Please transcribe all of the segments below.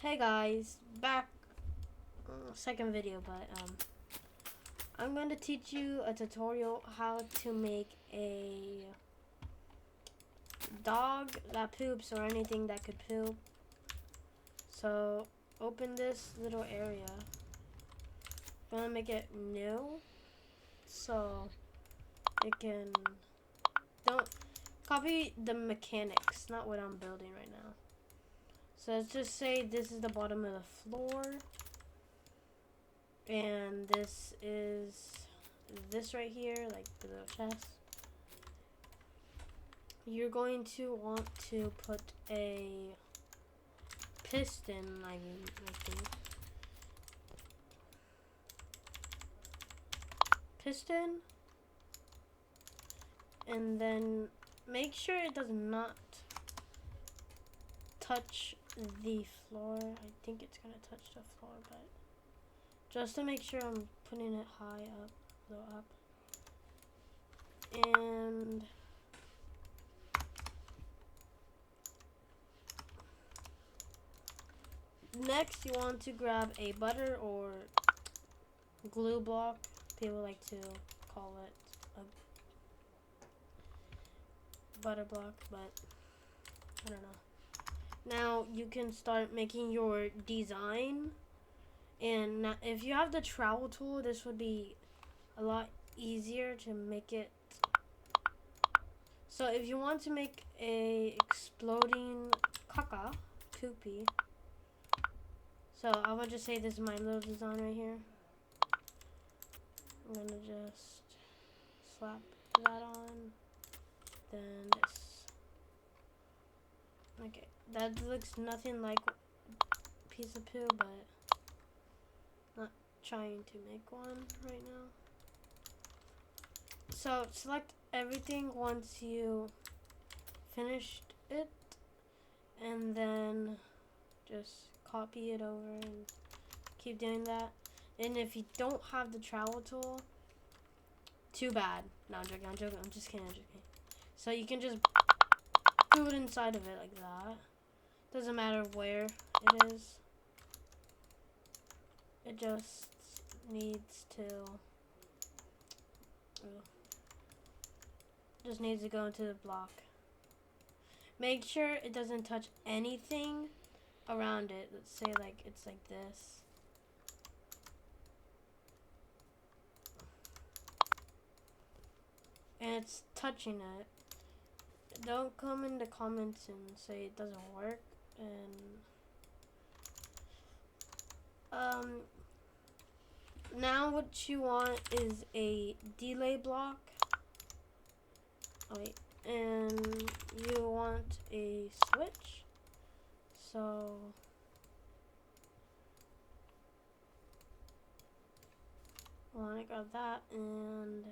Hey guys, back second video, but I'm going to teach you a tutorial how to make a dog that poops or anything that could poop. So open this little area. I'm gonna make it new so it can don't copy the mechanics, not what I'm building right now. So let's just say this is the bottom of the floor. And this is this right here, like the little chest. You're going to want to put a piston, I think. Piston. And then make sure it does not touch the floor. I think it's gonna touch the floor, but just to make sure I'm putting it high up, low up. And next you want to grab a butter or glue block. People like to call it a butter block, but I don't know. Now you can start making your design. And now, if you have the trowel tool, this would be a lot easier to make it. So if you want to make a exploding caca, poopy. So I would just say this is my little design right here. I'm gonna just slap that on. Then this. Okay, that looks nothing like a piece of poo, but not trying to make one right now. So select everything once you finished it, and then just copy it over and keep doing that. And if you don't have the trowel tool, too bad. No, I'm joking, I'm just kidding. So you can just do it inside of it like that. Doesn't matter where it is. It just needs to go into the block. Make sure it doesn't touch anything around it. Let's say like it's like this. And it's touching it. Don't come in the comments and say it doesn't work. And now what you want is a delay block. Oh, wait. And you want a switch. So I want to grab that and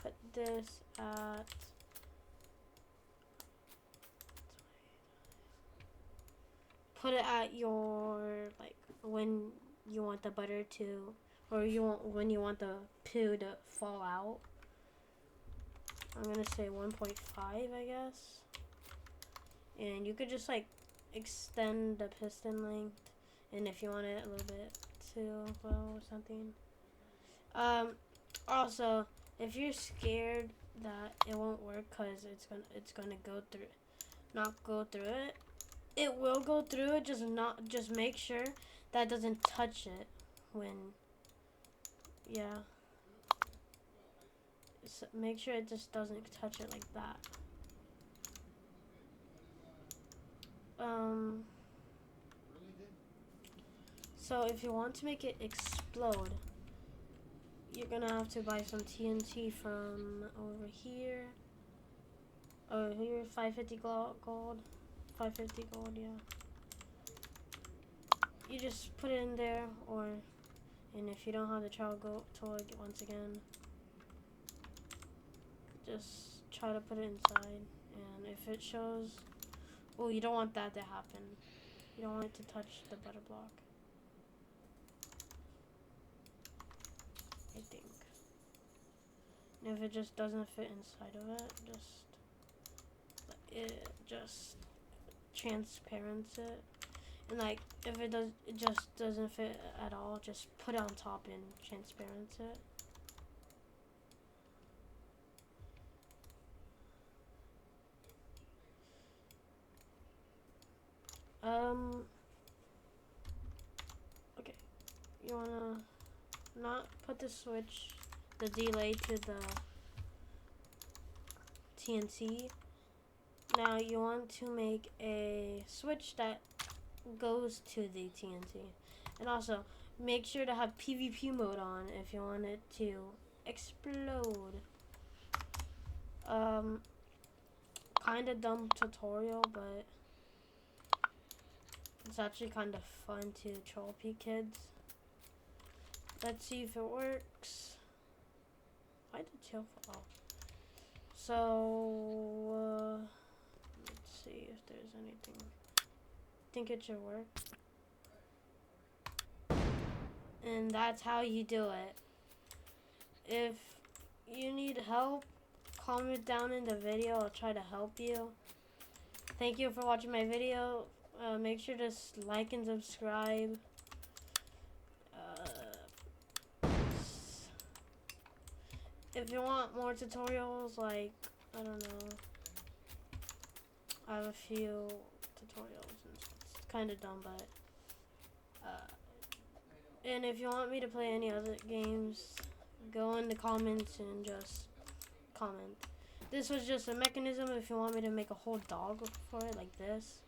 put this at your, like, when you want the butter to, or when you want the poo to fall out. I'm gonna say 1.5, I guess. And you could just like extend the piston length, and if you want it a little bit too low or something. Also, if you're scared that it won't work because it's gonna not go through it, it will go through it. Just make sure that doesn't touch it when, yeah. So make sure it just doesn't touch it like that. So if you want to make it explode, you're gonna have to buy some TNT from over here. Oh, here, 550 gold. 550 gold, yeah. You just put it in there, and if you don't have the trowel tool, once again, just try to put it inside. And if it shows, oh, you don't want that to happen. You don't want it to touch the butter block, I think. If it just doesn't fit inside of it, just transparent it. And like if it just doesn't fit at all, just put it on top and transparent it. Okay, you wanna not put the switch, the delay to the TNT. Now you want to make a switch that goes to the TNT. And also, make sure to have PvP mode on if you want it to explode. Kinda dumb tutorial, but it's actually kind of fun to troll kids. Let's see if it works. Why did chill fall off? So, let's see if there's anything. I think it should work. And that's how you do it. If you need help, comment down in the video. I'll try to help you. Thank you for watching my video. Make sure to like and subscribe. If you want more tutorials, like, I don't know, I have a few tutorials. It's kind of dumb, but and if you want me to play any other games, go in the comments and just comment. This was just a mechanism if you want me to make a whole dog for it, like this.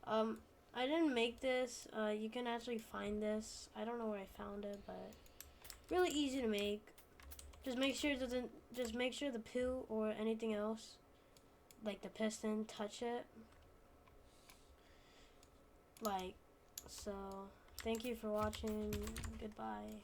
I didn't make this. You can actually find this. I don't know where I found it, but really easy to make. Just make sure the poo or anything else, like the piston, touch it. Like so. Thank you for watching. Goodbye.